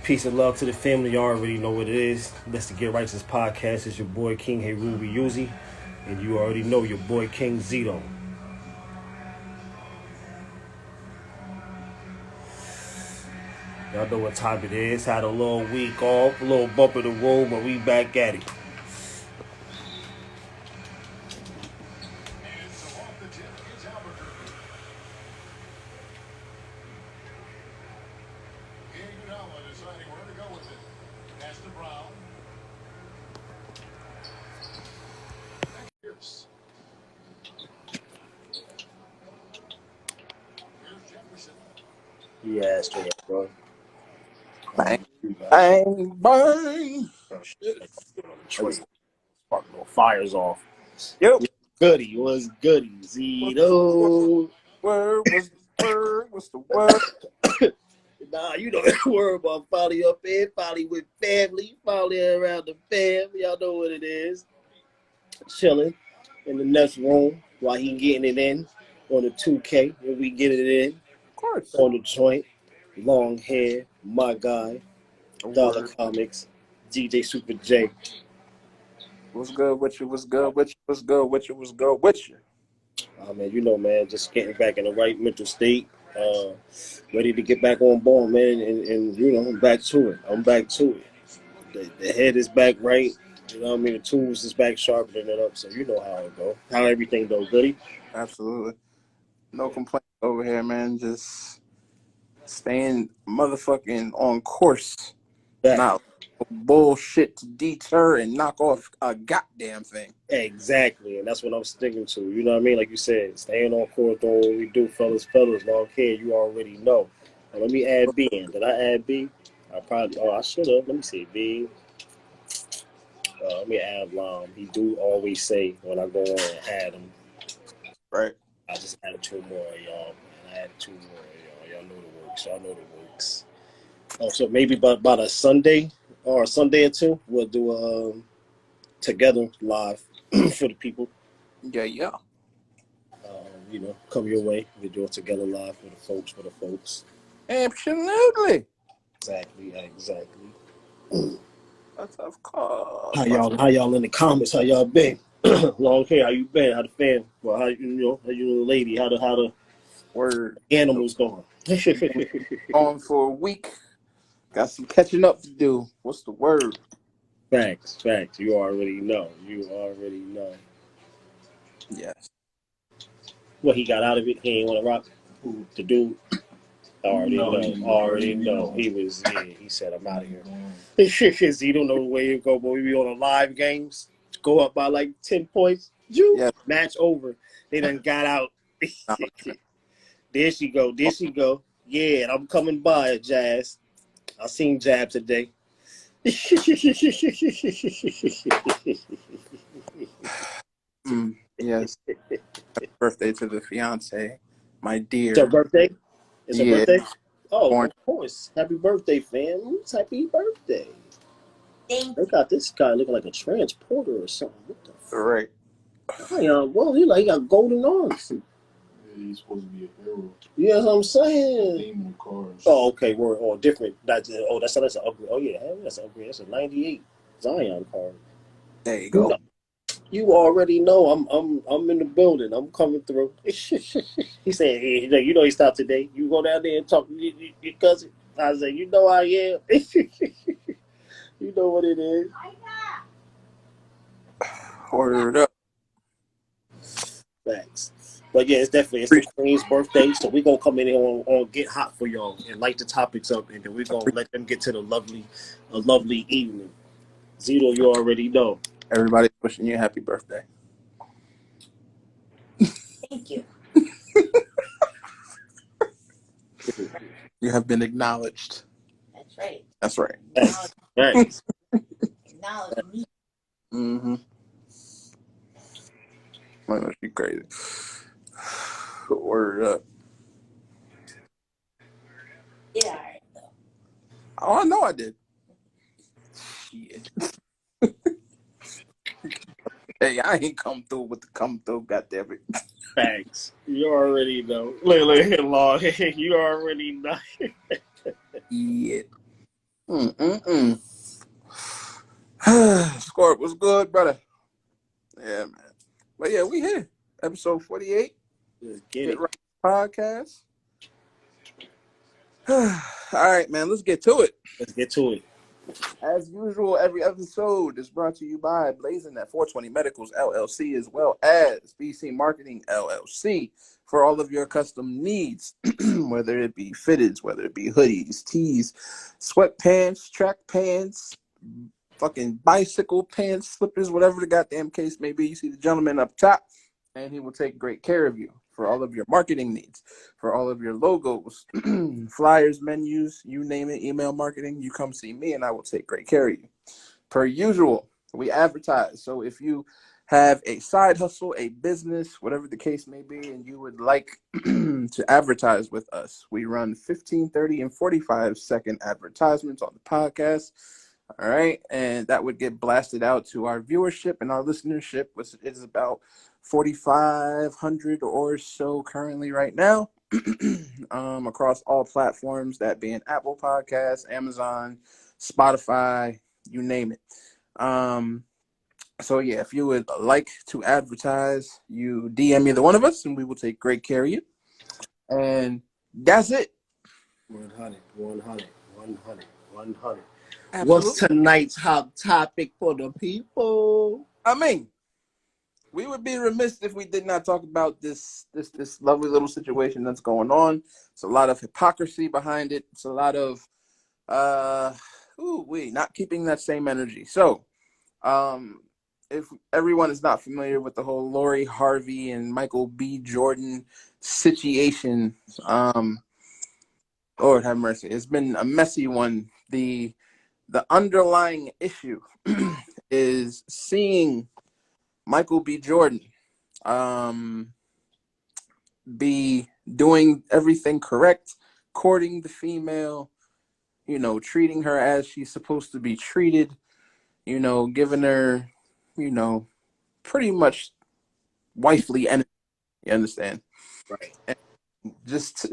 Peace and love to the family. You already know what it is. Let's Get Righteous podcast. It's your boy King Heru and you already know your boy King Zito. Y'all know what time it is. Had a little week off, a little bump in the road, but we back at it. Yeah, straight up, bro. Bang, bang, bang. Oh, shit. Spark little fires off. Yep. Goody was goody. What's the Zito. word? What's the word? What's the word? Nah, you know the word about finally up in, finally with family, finally around the fam. Y'all know what it is. Chilling in the next room while he getting it in on the 2K when we get it in Of course. on the joint. Long hair, my guy, A Dollar word. Comics, DJ Super J. What's good with you? What's good with you? What's good with you? What's good with you? Oh man, you know, man, just getting back in the right mental state. Ready to get back on board, man, and you know, I'm back to it. The head is back right. You know what I mean? The tools is back sharpening it up. So you know how it go. How everything go, goody? Absolutely. No complaints over here, man. Just staying motherfucking on course. Back. Not bullshit to deter and knock off a goddamn thing. Exactly. And that's what I'm sticking to. You know what I mean? Like you said, staying on course, doing what we do, fellas, long hair, you already know. Now, let me add B in. Did I add B? I should have. Let me see. B. Let me add Lom. He do always say when I go on and add him. Right. I just added two more, y'all. Man, I added two more, y'all. Y'all know the works. Y'all know the works. Oh, so maybe about a Sunday or a Sunday or two, we'll do a together live for the people. Yeah. You know, come your way. We do it together live for the folks. Absolutely. Exactly. That's of course. How y'all in the comments? How y'all been? Long hair, how you been? How the fam? Well, how you and the lady? How the Word. animals going? On for a week. Got some catching up to do. What's the word? Facts. You already know. Yes. What he got out of it? He ain't want to rock. Who the dude? Already know. He said, I'm out of here. He don't know the way it go, but we be on the live games. Go up by like 10 points. Yeah. Match over. They done got out. There she go. Yeah, and I'm coming by, Jazz. I seen Jab today. Yes. Happy birthday to the fiance, my dear. It's her birthday? It's her Yeah. birthday? Oh, Born. of course. Happy birthday, fam. Happy birthday. Thank Look at this guy looking like a transporter or something. What the fuck? Right. Well, he got golden arms. Yeah, he's supposed to be a hero. You know what I'm saying? Theme of cars. Oh, okay. We're different. That's an upgrade. Oh, yeah. That's an upgrade. That's a 98 Zion card. There you go. You already know I'm in the building. I'm coming through. He said, hey, you know he stopped today. You go down there and talk to your cousin. I said, you know I am. You know what it is. Ordered up. Thanks. But yeah, it's the Queen's birthday, so we're gonna come in here on Get Hot for y'all and light the topics up, and then we're gonna let them get to the lovely evening. Zito, you already know. Everybody's wishing you a happy birthday. you. You have been acknowledged. That's right. That's right. Thanks. Acknowledge me. Mm-hmm. That must be crazy. Word up. It all right though. Oh, I know I did. Shit. Hey, I ain't come through with the come through, goddammit. Thanks. You already know. Look, long. You already know. Yeah. Squirt, what's good, brother? Yeah, man. But yeah, we here. Episode 48. Let's get Get it. Right Podcast. All right, man. Let's get to it. Let's get to it. As usual, every episode is brought to you by Blazing at 420 Medicals LLC, as well as BC Marketing LLC, for all of your custom needs, whether it be fitteds, whether it be hoodies, tees, sweatpants, track pants, fucking bicycle pants, slippers, whatever the goddamn case may be. You see the gentleman up top, and he will take great care of you for all of your marketing needs, for all of your logos, flyers, menus, you name it, email marketing. You come see me, and I will take great care of you. Per usual, we advertise. So if you have a side hustle, a business, whatever the case may be, and you would like to advertise with us, we run 15, 30, and 45-second advertisements on the podcast. All right. And that would get blasted out to our viewership and our listenership, which is about 4,500 or so currently right now, across all platforms, that being Apple Podcasts, Amazon, Spotify, you name it. So yeah, if you would like to advertise, you DM either one of us and we will take great care of you. And that's it. 100, 100, 100, 100. Absolutely. What's tonight's hot topic for the people? I mean, we would be remiss if we did not talk about this lovely little situation that's going on. It's a lot of hypocrisy behind it. It's a lot of not keeping that same energy. So, if everyone is not familiar with the whole Lori Harvey and Michael B. Jordan situation, Lord have mercy. It's been a messy one. The underlying issue is seeing Michael B. Jordan be doing everything correct, courting the female, treating her as she's supposed to be treated, giving her, pretty much wifely energy. You understand? Right.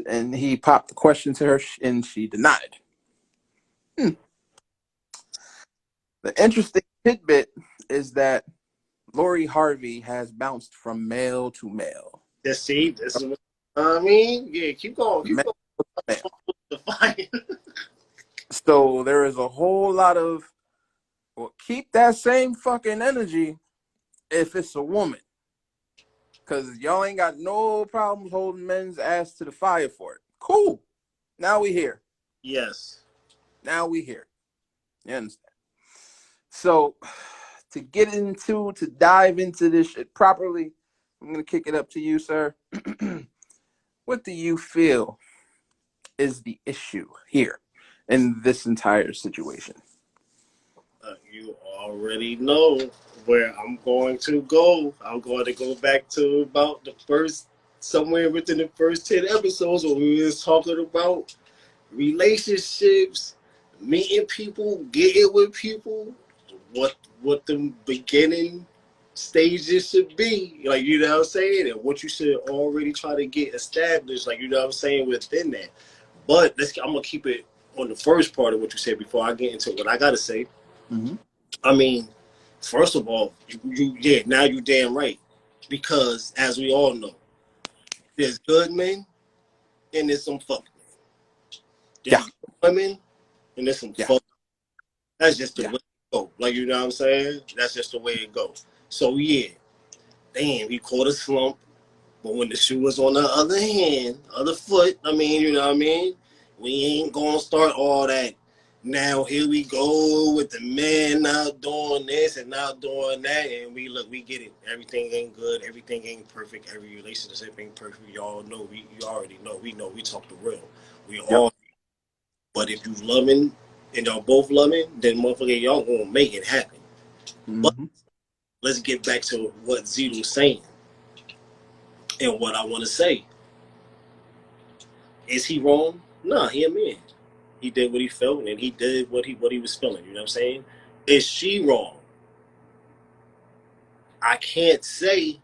And he popped the question to her and she denied. The interesting tidbit is that Lori Harvey has bounced from male to male. This is what I mean. Yeah, keep going. Keep Male going. to male. The fire. So there is a whole lot of, well, keep that same fucking energy if it's a woman. Because y'all ain't got no problems holding men's ass to the fire for it. Cool. Now we here. Yes. Now we here. You understand? So to dive into this shit properly, I'm going to kick it up to you, sir. What do you feel is the issue here in this entire situation? You already know where I'm going to go. I'm going to go back to about somewhere within the first 10 episodes where we was talking about relationships, meeting people, getting with people, what the beginning stages should be, like, you know what I'm saying, and what you should already try to get established, like, you know what I'm saying, within that. But I'm gonna keep it on the first part of what you said before I get into what I gotta say. Mm-hmm. I mean, first of all, now you damn right, because as we all know, there's good men and there's some fuck men. There's good women and there's some fuck. That's just the way it go. Like, you know what I'm saying? That's just the way it goes. So yeah, damn, he caught a slump. But when the shoe was on the other foot, I mean, you know what I mean? We ain't gonna start all that. Now here we go with the men now doing this and now doing that, and we get it. Everything ain't good. Everything ain't perfect. Every relationship ain't perfect. Y'all know. You already know. We know. We talk the real. We all. But if you loving and y'all both loving, then motherfucker, y'all gonna make it happen. Mm-hmm. But let's get back to what Zito's saying and what I want to say. Is he wrong? Nah, he a man. He did what he felt and he did what he was feeling. You know what I'm saying? Is she wrong? I can't say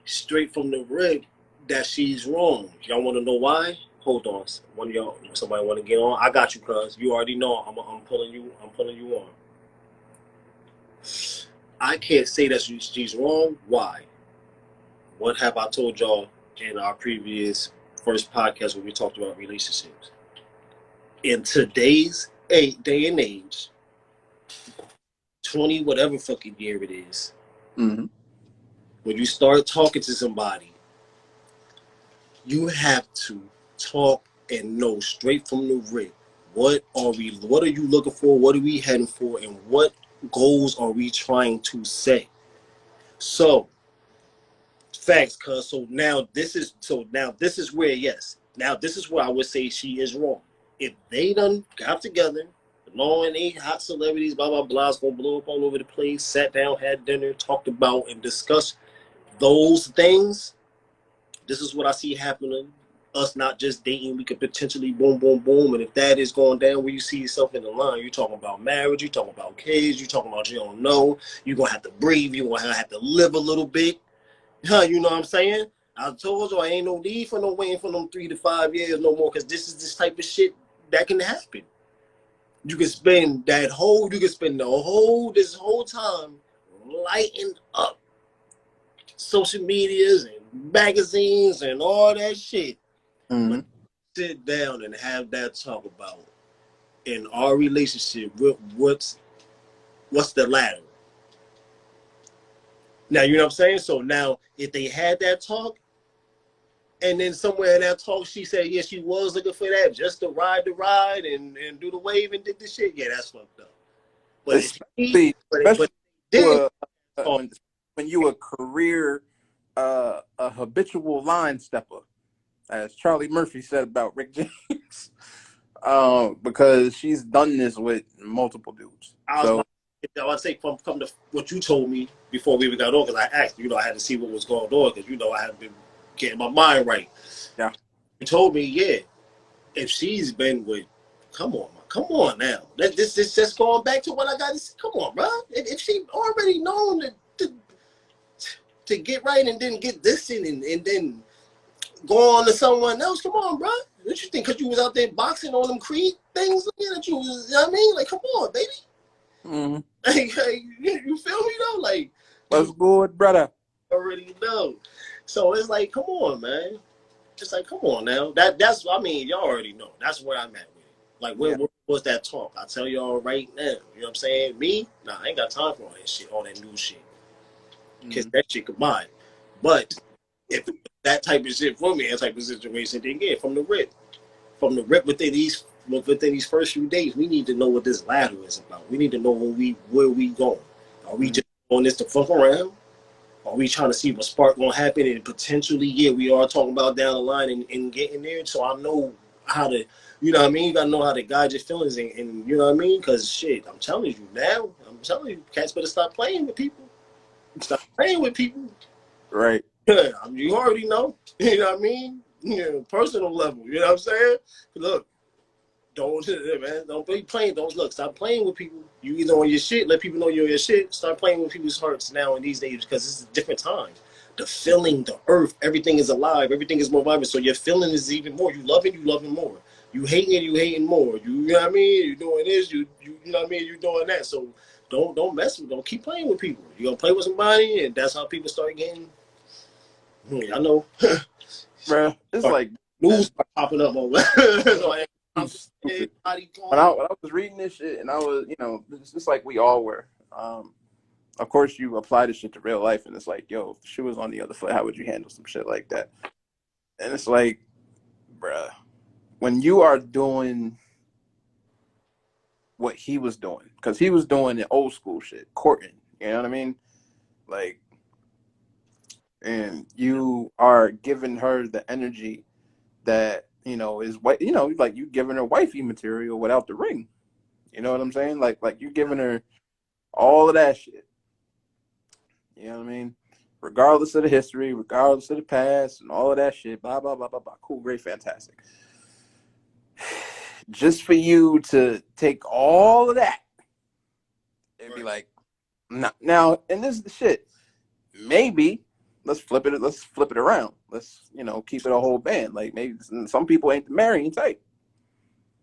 straight from the rib that she's wrong. Y'all want to know why? Hold on. One of y'all, somebody want to get on? I got you, cuz. You already know I'm pulling you. I'm pulling you on. I can't say that she's wrong. Why? What have I told y'all in our previous first podcast when we talked about relationships? In today's day and age, 20 whatever fucking year it is, Mm-hmm. when you start talking to somebody, you have to talk and know straight from the rip. What are you looking for? What are we heading for? And what goals are we trying to set? So facts, cuz now this is where yes. Now this is where I would say she is wrong. If they done got together, long and eight hot celebrities, blah blah blah, it's gonna blow up all over the place, sat down, had dinner, talked about and discussed those things. This is what I see happening. Us not just dating, we could potentially boom, boom, boom. And if that is going down where you see yourself in the line, you're talking about marriage, you're talking about kids, you're talking about you don't know, you're going to have to breathe, you're going to have to live a little bit. You know what I'm saying? I told you I ain't no need for no waiting for them 3 to 5 years no more because this is this type of shit that can happen. You can spend this whole time lighting up social medias and magazines and all that shit. Mm-hmm. But sit down and have that talk about in our relationship, what's the ladder? Now you know what I'm saying? So now if they had that talk and then somewhere in that talk she said, yeah, she was looking for that just to ride the ride and do the wave and did the shit, yeah, that's fucked up. But if she Especially did talk, when you a career a habitual line stepper, as Charlie Murphy said about Rick James, because she's done this with multiple dudes. I was I'd say from to what you told me before we even got on, because I asked, I had to see what was going on, because I hadn't been getting my mind right. Yeah. You told me, yeah, if she's been with, come on now. This just going back to what I got to say. Come on, bro. If she already known to get right and then get this in and then go on to someone else, come on, bro. What you think? Because you was out there boxing on them Creed things, that you was, you know what I mean? Like, come on, baby. Mm-hmm. Like, you feel me though? Like, what's good, brother? Already know. So it's like, come on, man. It's like, come on now. That's y'all already know. That's where I'm at with it. Like, where was that talk? I tell y'all right now. You know what I'm saying? Me, nah, I ain't got time for all that shit, all that new shit. Kiss that shit goodbye. But if that type of shit for me, that type of situation, then yeah, from the rip within these first few days, we need to know what this ladder is about. We need to know where we going. Are we just on this to fuck around? Are we trying to see what spark gonna happen and potentially, yeah, we are talking about down the line and getting there. So I know how to, you know what I mean? You gotta know how to guide your feelings and you know what I mean? Because shit, I'm telling you, cats better stop playing with people. Stop playing with people. Right. You already know. You know what I mean? Personal level. You know what I'm saying? Look, don't be playing. Stop playing with people. You either on your shit, let people know you're on your shit. Start playing with people's hearts now in these days because this is a different time. The feeling, the earth, everything is alive. Everything is more vibrant. So your feeling is even more. You loving more. You hating more. You know what I mean? You doing this. You know what I mean? You doing that. So don't mess with. Don't keep playing with people. You gonna play with somebody, and that's how people start getting. I know. Bruh, it's like News start popping up over. Like, stupid. When I was reading this shit, and I was, it's just like we all were. Of course, you apply this shit to real life, and it's like, yo, if the shoe was on the other foot, how would you handle some shit like that? And it's like, bruh, when you are doing what he was doing, because he was doing the old school shit, courting, you know what I mean? Like, and you are giving her the energy that, is white, like you giving her wifey material without the ring. You know what I'm saying? Like you giving her all of that shit. You know what I mean? Regardless of the history, regardless of the past, and all of that shit. Blah blah blah blah blah. Cool, great, fantastic. Just for you to take all of that and be like, nah. Now, and this is the shit. Maybe let's flip it. Let's flip it around. Let's keep it a whole band. Like maybe some people ain't the marrying type.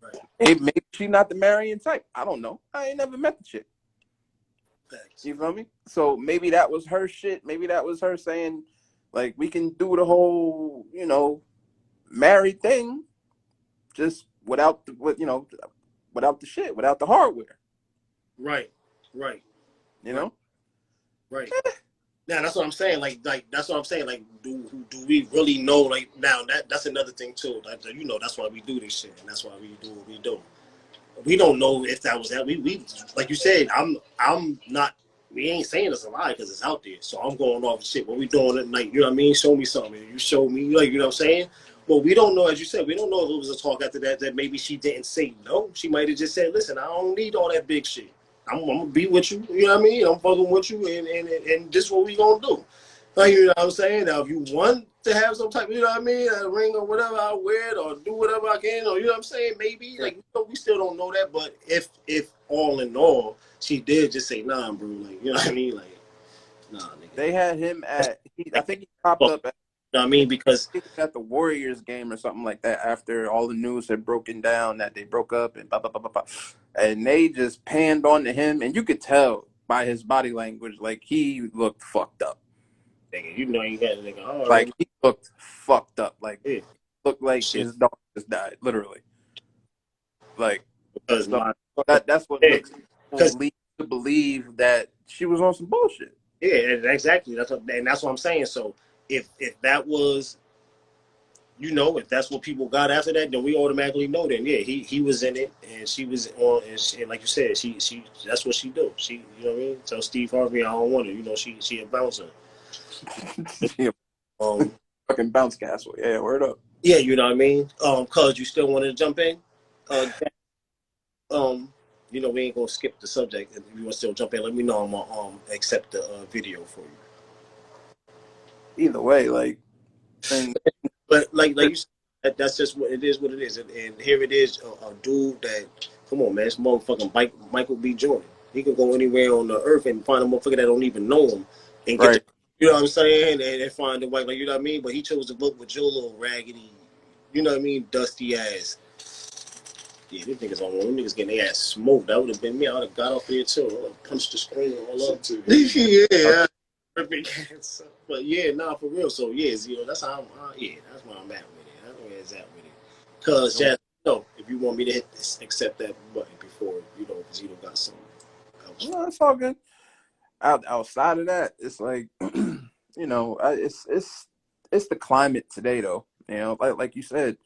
Right. Maybe she not the marrying type. I don't know. I ain't never met the chick. Thanks. You feel me? So maybe that was her shit. Maybe that was her saying, like, we can do the whole, married thing, just without without the shit, without the hardware. Right. Right. You know? Right. Now that's what I'm saying. Like that's what I'm saying. Like, do we really know? Like, now that's another thing too. Like, that's why we do this shit, and that's why we do what we do. We don't know if that was that. We like you said. I'm not. We ain't saying it's a lie because it's out there. So I'm going off the shit. What we doing at night? You know what I mean? Show me something. You show me, like, you know what I'm saying. But we don't know, as you said, we don't know if it was a talk after that maybe she didn't say no. She might have just said, "Listen, I don't need all that big shit. I'm gonna be with you. You know what I mean? I'm fucking with you, and this is what we gonna do." Like, you know what I'm saying? Now, if you want to have some type, you know what I mean, a ring or whatever, I'll wear it or do whatever I can, or you know what I'm saying? Maybe, like, we still don't know that. But if all in all, she did just say, "Nah, bro," like, you know what I mean? Like, nah, nigga. They had him at. I Like, think he popped up at. you know what I mean? Because At the Warriors game or something like that after all the news had broken down that they broke up and blah, blah, blah, blah, blah. And they just panned on to him. And you could tell by his body language, like, he looked fucked up. nigga, you know you got nigga. Oh, Like, he looked fucked up. Like, yeah, looked like shit. his dog just died, literally. Like, Because so my that's what makes people because lead to believe that she was on some bullshit. yeah, exactly. That's what I'm saying. So if that was, if that's what people got after that, then we automatically know. Then yeah, he was in it, and she was on, and like you said, she that's what she do. She, you know what I mean. Tell Steve Harvey I don't want her. She a bouncer. Yeah, Um, fucking bounce castle. Yeah, word up. yeah, you know what I mean. Cause you still wanted to jump in. We ain't gonna skip the subject. If you want to still jump in, let me know. I'm gonna accept the video for you. Either way, like, and But like you said, that's just what it is. What it is, and here it is, a dude that, come on, man, it's motherfucking Michael B. Jordan. He can go anywhere on the earth and find a motherfucker that don't even know him and get right. the, you know what I'm saying, and find the white, like, you know what I mean. But he chose to vote with your little raggedy, you know what I mean, dusty ass. Yeah, these niggas on one. Them niggas getting their ass smoked. That would have been me. I would have got off there too. I would have punched the screen all up. Yeah. Perfect. But yeah, nah, for real. So yeah, that's how that's where I'm at with it. That's where it's at with it. Cause just if you want me to hit this, accept that button before Zito got something else. No, it's all good. Outside of that, it's like, it's the climate today, though. Like you said,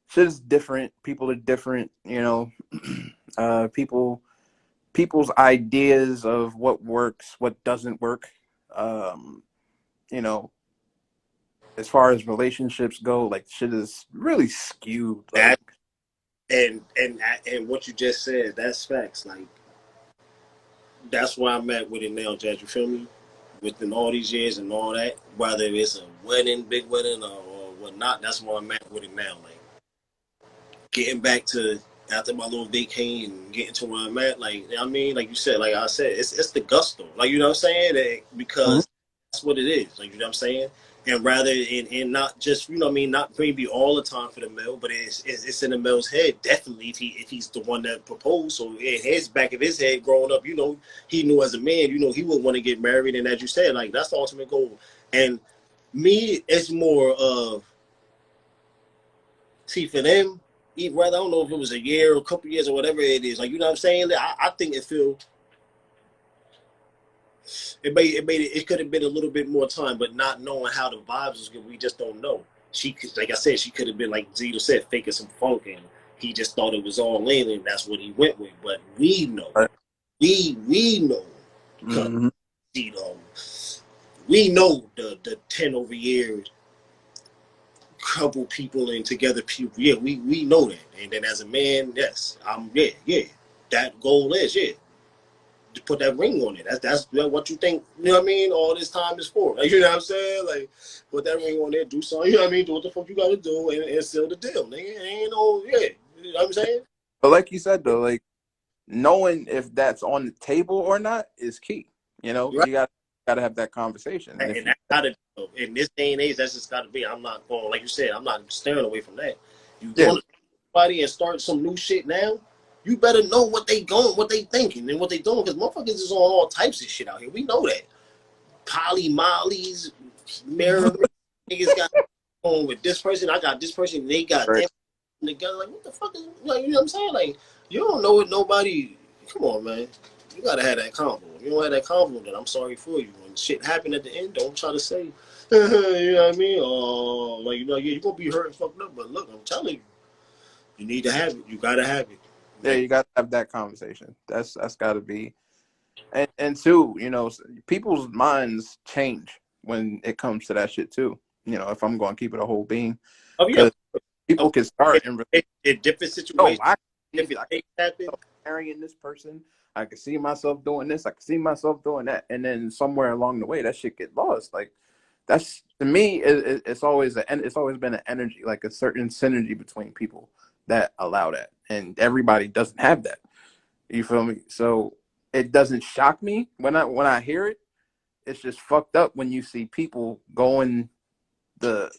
shit is different. People are different. People's ideas of what works, what doesn't work. Um, you know, as far as relationships go, like, shit is really skewed. Like, That and what you just said, that's facts. Like, that's where I'm at with it now, Judge. You feel me? Within all these years and all that, whether it's a wedding, big wedding, or whatnot, that's where I'm at with it now. Like, getting back to after my little vacay and getting to where I'm at, like, I mean, like you said, like I said, it's the gusto. Like, you know what I'm saying? Because that's what it is. Like, you know what I'm saying? And rather and not just, you know what I mean, not maybe all the time for the male, but it's in the male's head, definitely, if he's the one that proposed. So in his back of his head growing up, he knew as a man, he would want to get married, and as you said, like, that's the ultimate goal. And me, it's more of, see, for them, rather, I don't know if it was a year or a couple years or whatever it is. Like, you know what I'm saying? I think it could have been a little bit more time, but not knowing how the vibes was good, we just don't know. She could, like I said, she could have been, like Zito said, faking some funk, and he just thought it was all in, and that's what he went with. But we know, right. we know, Mm-hmm. Zito, we know the 10 over years, couple people and together people. Yeah, we know that. And then as a man, yes, that goal is, to put that ring on it. That's what you think, you know what I mean, all this time is for. Like, you know what I'm saying? Like, put that ring on there, do something, you know what I mean? Do what the fuck you gotta do and seal the deal, nigga. Ain't no, yeah. You know what I'm saying? But like you said, though, like, knowing if that's on the table or not is key. Right. You got gotta have that conversation. And if And you, that gotta, in this day and age, that's just gotta be. I'm not going, like you said, I'm not staring away from that. You yeah, going to somebody and start some new shit now, you better know what they going, what they thinking, and what they doing, because motherfuckers is on all types of shit out here. We know that. Poly mollies, mirror niggas got on with this person. I got this person. They got right. them together. Like, what the fuck is, like, you know what I'm saying? Like, you don't know what nobody. Come on, man. You gotta have that convo. If you don't have that convo, then I'm sorry for you. When shit happen at the end, don't try to say, you know what I mean? Oh, like, you know, yeah, you're gonna be hurt and fucked up. But look, I'm telling you, you need to have it. You gotta have it. Yeah, Like, you gotta have that conversation. That's gotta be. And two, you know, people's minds change when it comes to that shit too. You know, if I'm going to keep it a whole being, oh yeah, because people can start and in different oh, situations, I different can things happen. marrying this person. I can see myself doing this. I can see myself doing that. And then somewhere along the way, that shit get lost. Like that's to me, it's always it's always been an energy, like a certain synergy between people that allow that, and everybody doesn't have that. You feel me? So it doesn't shock me when I hear it. It's just fucked up when you see people going the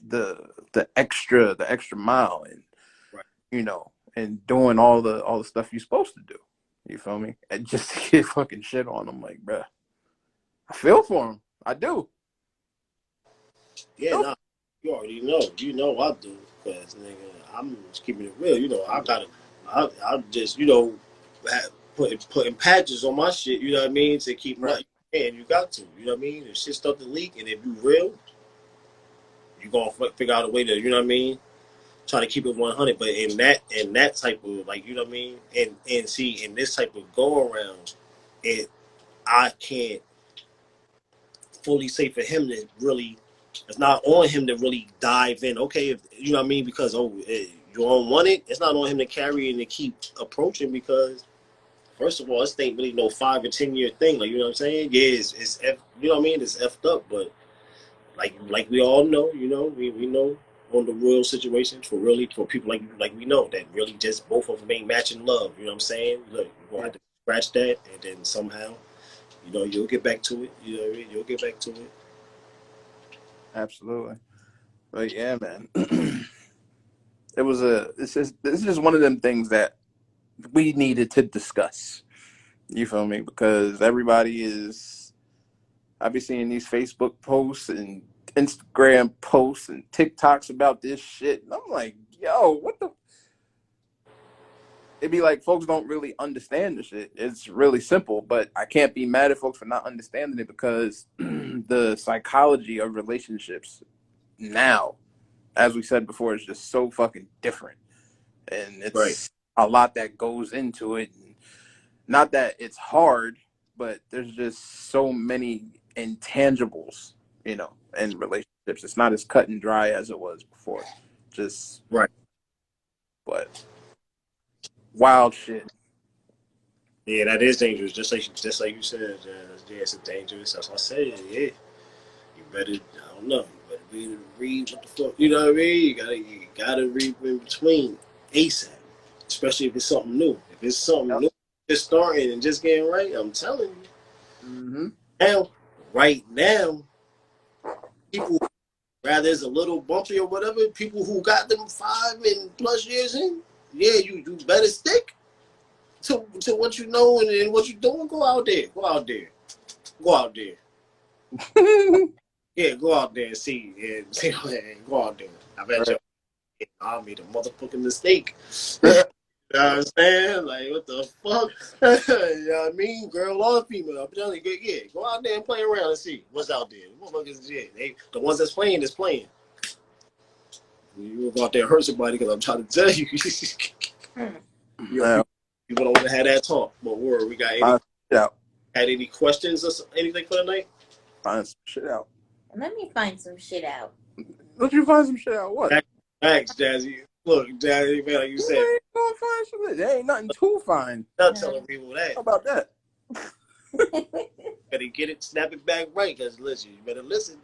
extra mile, and Right. you know, and doing all the stuff you're supposed to do. You feel me? And just to get fucking shit on them, like, bruh, I feel for them. I do. Yeah, Feel nah, you already know. You know I do. Because, nigga, I'm just keeping it real. You know, I just, you know, putting patches on my shit, you know what I mean, to keep right. nothing. And you got to, you know what I mean? If shit start to leak, and if you real, you going to figure out a way to, you know what I mean, try to keep it 100. But in that type of, like, you know what I mean? And see, in this type of go around, I can't fully say for him to really, it's not on him to really dive in. Okay, if, you know what I mean, because you don't want it. It's not on him to carry and to keep approaching, because first of all, this ain't really no 5 or 10 year thing. Like, you know what I'm saying? Yeah, you know what I mean. It's effed up, but like we all know, you know, we know on the real situations for people like we know that really just both of them ain't matching love. You know what I'm saying? Look, you're gonna Yeah, have to scratch that, and then somehow, you know, you'll get back to it. You know what I mean? You'll get back to it. absolutely. But yeah, man, it was a. This is one of them things that we needed to discuss. You feel me? Because everybody is. I be seeing these Facebook posts and Instagram posts and TikToks about this shit, and I'm like, yo, what the? It'd be like folks don't really understand the shit. It's really simple, but I can't be mad at folks for not understanding it because the psychology of relationships now, as we said before, is just so fucking different, and Right. it's a lot that goes into it. Not that it's hard, but there's just so many intangibles, you know, in relationships. It's not as cut and dry as it was before. Just, Right. but wild shit. Yeah, that is dangerous. Just like you said, yeah, it's dangerous. That's what I said. Yeah, you better. I don't know. You better be able to read what the fuck. You know what I mean? You gotta read in between ASAP, especially if it's something new. If it's something Yep. new, just starting and just getting right. I'm telling you Mm-hmm. now. Right now, people, rather it's a little bumpy or whatever. People who got them 5+ years in, yeah, you better stick to what you know and what you're doing. Go out there. Go out there. Go out there. Yeah, go out there and see. And see, go out there. I bet you I made a motherfucking mistake. You know what I'm saying? Like, what the fuck? You know what I mean? Girl or female. I'm telling you, yeah, go out there and play around and see what's out there. Motherfuckers, yeah, the ones that's playing is playing. You go out there and hurt somebody because I'm trying to tell you. Yeah, You don't want to have that talk. But we got find some shit out. had any questions or anything for the night? Find some shit out. Let me find some shit out. Let you find some shit out. What? Thanks, Jazzy. Look, Jazzy, man, like you You said, ain't gonna find some shit. There ain't nothing to find. not telling people that. How about that? Better get it, snap it back right, because listen, you better listen.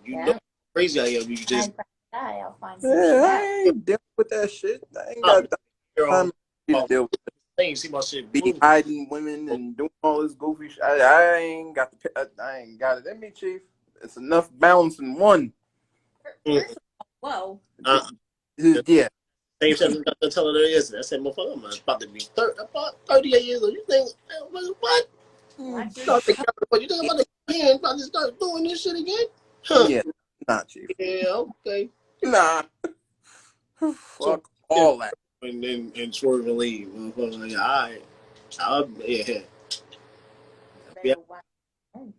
You know Yeah. how crazy I am. You just I'll find some Yeah, shit I out. ain't dealing with that shit. I ain't stop got it. You're time all to deal with it. I ain't see my shit be blue. hiding women and doing all this goofy shit. I ain't got I ain't got it in me, Chief. It's enough balance in one. First of all, Uh, Yeah. Same shit I was telling her yesterday. I said, motherfucker, I'm about to be 38 years old. You think, what? whoa. Watch your You think I'm about to start doing this shit again? Huh. Yeah. Nah, Chief. Yeah, okay. Nah. So, Fuck all that. and swerve and leave. Motherfucker, like, all right. Yeah. Yeah. better watch. Oh.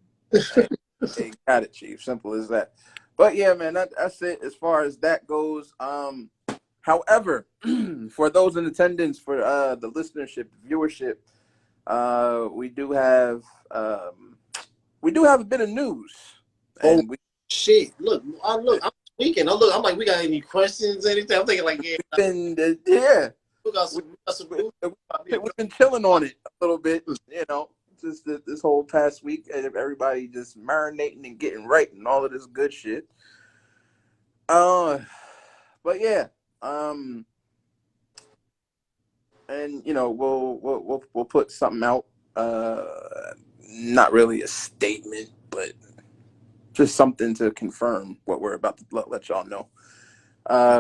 Hey, got it, Chief. Simple as that. But yeah, man, that's it as far as that goes. However, for those in attendance, for the listenership, viewership, we do have a bit of news, Oh, and shit. I'm tweaking. I'm like, we got any questions, anything? I'm thinking, like, yeah, we got we, some we, news. we've been chilling on it a little bit, just this whole past week, and everybody just marinating and getting right and all of this good shit. But yeah, and we'll put something out. Not really a statement, but just something to confirm what we're about to let y'all know.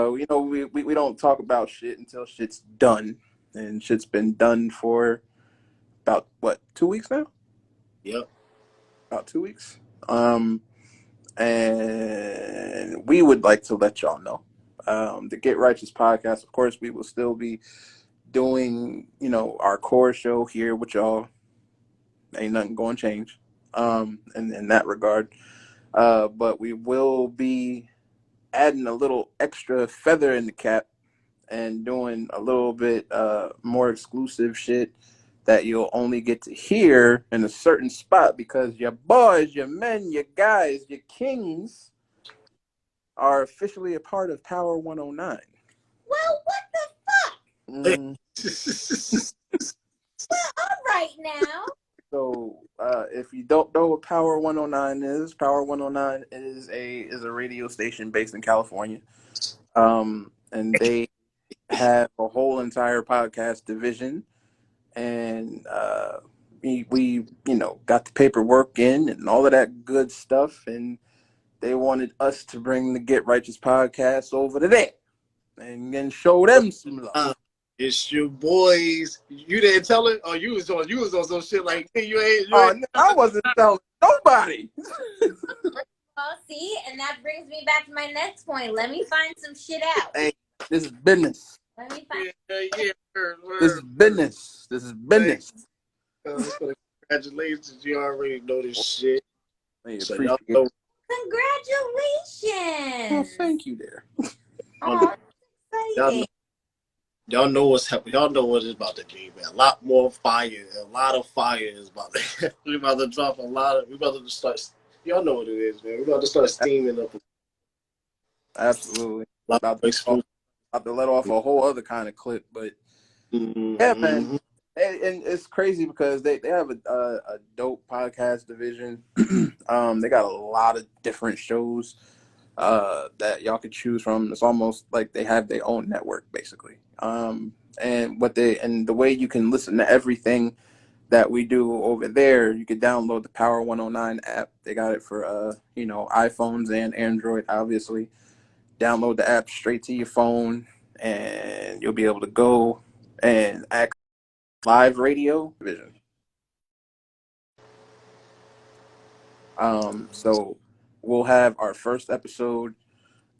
We don't talk about shit until shit's done, and shit's been done for about what 2 weeks now. Yep. About 2 weeks. And we would like to let y'all know. The Get Righteous podcast, of course, we will still be doing, our core show here with y'all. Ain't nothing going to change in that regard. But we will be adding a little extra feather in the cap and doing a little bit more exclusive shit that you'll only get to hear in a certain spot because your boys, your men, your guys, your kings are officially a part of Power 109. Well, what the fuck? Mm. Well, all right now. So, if you don't know what Power 109 is, Power 109 is a radio station based in California. And they have a whole entire podcast division, and we got the paperwork in and all of that good stuff, and they wanted us to bring the Get Righteous podcast over to there and then show them some love. It's your boys. You didn't tell it, or you was on some shit like you ain't. I wasn't telling nobody. Well, see, and that brings me back to my next point. Let me find some shit out. Hey, this is business. Let me find. This is business. This is business. Congratulations, you already know this shit. Hey, So appreciate y'all know. Congratulations. Well, thank you there. Oh, exciting. Y'all know what's happening. Y'all know what it's about to be, man. A lot more fire. A lot of fire is about to. We about to drop a lot of. We about to start. Y'all know what it is, man. We about to start steaming up. Absolutely. A lot About of exclusive. to let off a whole other kind of clip, but yeah, man. And it's crazy because they have a dope podcast division. They got a lot of different shows that y'all could choose from. It's almost like they have their own network, basically. And the way you can listen to everything that we do over there, you could download the Power 109 app. They got it for iPhones and Android, obviously. Download the app straight to your phone, and you'll be able to go and access live radio vision. So we'll have our first episode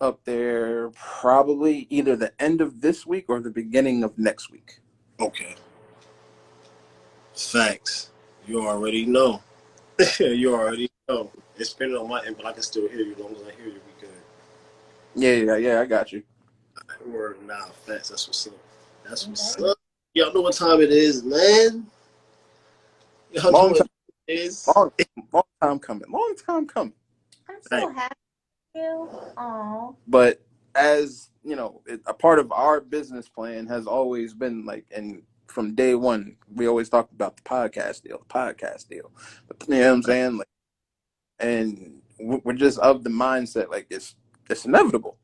up there probably either the end of this week or the beginning of next week. Okay. Thanks. You already know. You already know. It's spinning on my end, but I can still hear you. As long as I hear you, we good. Yeah, I got you. Word now. Facts. That's what's up. That's what's up. Y'all know what time it is, man. Y'all know what it is. Long time coming. Long time coming. I'm so happy for you. Aw. But as you know, a part of our business plan has always been like, and from day one, we always talked about the podcast deal. You know what I'm saying? Like, and we're just of the mindset like it's inevitable.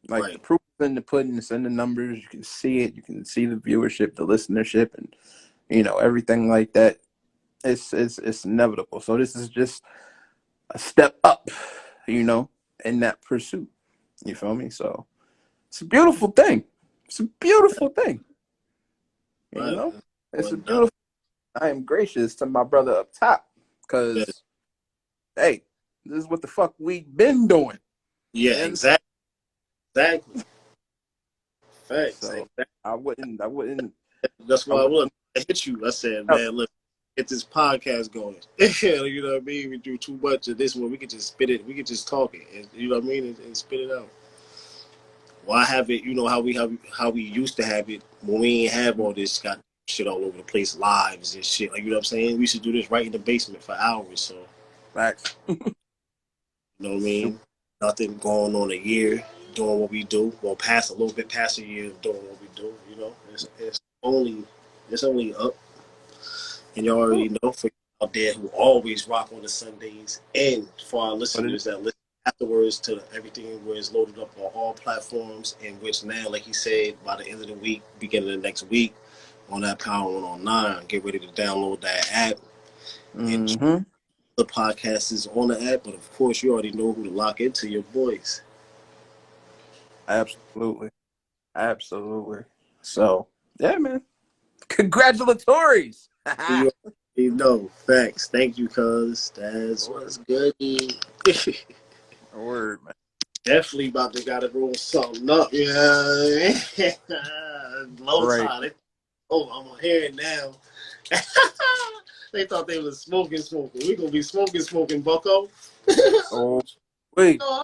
Like the proof is in the pudding, it's in the numbers. You can see it. You can see the viewership, the listenership, and everything like that. It's inevitable. So this is just a step up, in that pursuit. You feel me? So it's a beautiful thing. It's a beautiful thing. You Right. know, it's a Going down. beautiful. I am gracious to my brother up top Yeah, because, hey, this is what the fuck we been doing. yeah, You understand? exactly. Exactly. Facts. So Exactly. I wouldn't, I wouldn't, That's I why wouldn't. I hit you. I said, man, look, get this podcast going. You know what I mean? We do too much of this one. We could just spit it. We could just talk it. You know what I mean? And spit it out. Why have it? You know how we used to have it when we ain't have all this got shit all over the place, lives and shit. Like you know what I'm saying? We should do this right in the basement for hours. So Facts. you know what I mean? Nothing going on a year doing what we do. Well, past a little bit past a year of doing what we do. You know, it's only up. And you already know for out there who always rock on the Sundays, and for our But it is listeners that listen afterwards to everything where it's loaded up on all platforms, in which now, like he said, by the end of the week, beginning of next week, on that Power 109, get ready to download that app. And mm-hmm. the podcast is on the app, but of course, you already know who to lock into, your boys. Absolutely. Absolutely. So yeah, man. Congratulatories. You already know. Facts. Thank you, cuz. That's Word, what's good. word, man. Definitely about to gotta roll something up, you know what I mean? Low Right. tide. Oh, I'm hearing now. They thought they was smoking. We gonna be smoking, bucko. Oh, wait. I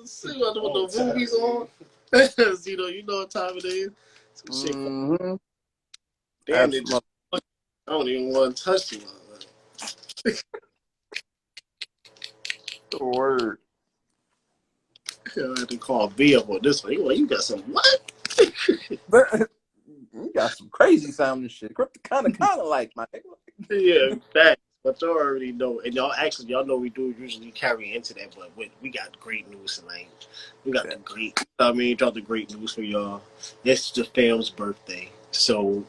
see what the movies on. You know what time it is. Some shit. Mm-hmm. Damn, they just. Absolutely. I don't even want to touch them. Word. I had to call B up on this one. He like, you got some what? But you got some crazy sounding shit. Kind of like my nigga. Yeah, facts. But y'all already know, and y'all know we do usually carry into that. But we got great news tonight. We got the great. I mean, dropped the great news for y'all. It's the fam's birthday, so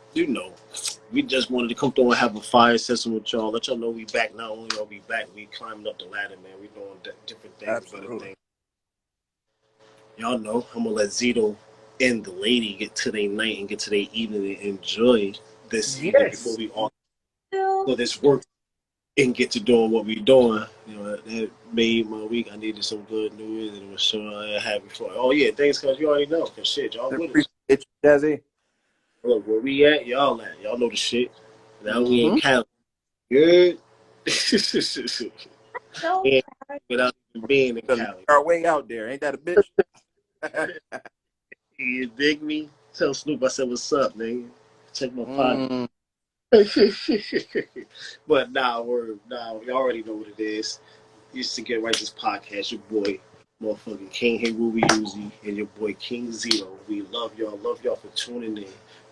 we just wanted to come through and have a fire session with y'all. Let y'all know we back. Not only are we back, we climbing up the ladder, man. We doing different things, better Absolutely. things. Y'all know I'm gonna let Zito and the lady get to their night and get to their evening and enjoy this evening before Yes. we all for this work and get to doing what we doing. That made my week. I needed some good news and it was sure I had before. Oh yeah, thanks cause you already know. Cause shit, y'all with Appreciate us. you, Jazzy. Look, where we at, y'all at. Y'all know the shit. Now we Mm-hmm. ain't Cali. Good. So And without even being in Gonna make Cali. our way out there. Ain't that a bitch? You dig me? Tell Snoop I said what's up, nigga. Check my pocket. Mm, But y'all already know what it is. Used to get right this podcast, your boy, motherfucking King Heru Uzi, and your boy King Zito. We love y'all for tuning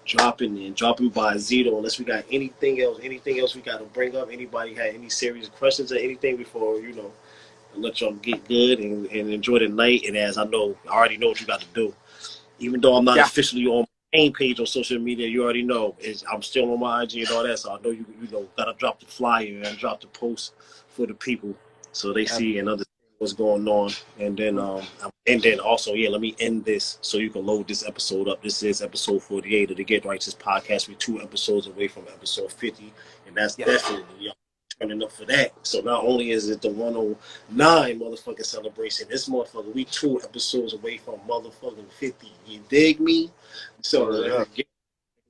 dropping by Zito. Unless we got anything else we got to bring up. Anybody had any serious questions or anything before let y'all get good and enjoy the night. And as I already know what you got to do. Even though I'm not yeah. officially on my main page on social media, you already know I'm still on my IG and all that. So I know you gotta drop the flyer and drop the post for the people so they see and understand what's going on. And then also let me end this so you can load this episode up. This is episode 48 of the Get Righteous podcast. We're 2 episodes away from episode 50, and that's Yes. definitely y'all turning up for that. So not only is it the 109 motherfucking celebration, this motherfucker, we 2 episodes away from motherfucking 50. You dig me? So Word up. get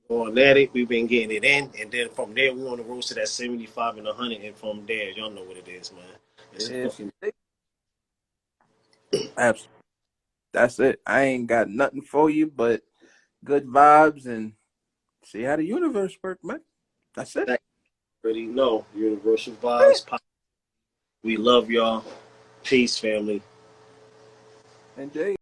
on at it. We've been getting it in, and then from there we on the road to that 75 and 100, and from there y'all know what it is, man. It's a If fucking absolutely. That's it. I ain't got nothing for you but good vibes and see how the universe works, man. That's it. that already know. Universal vibes. We love y'all. Peace, family. Indeed.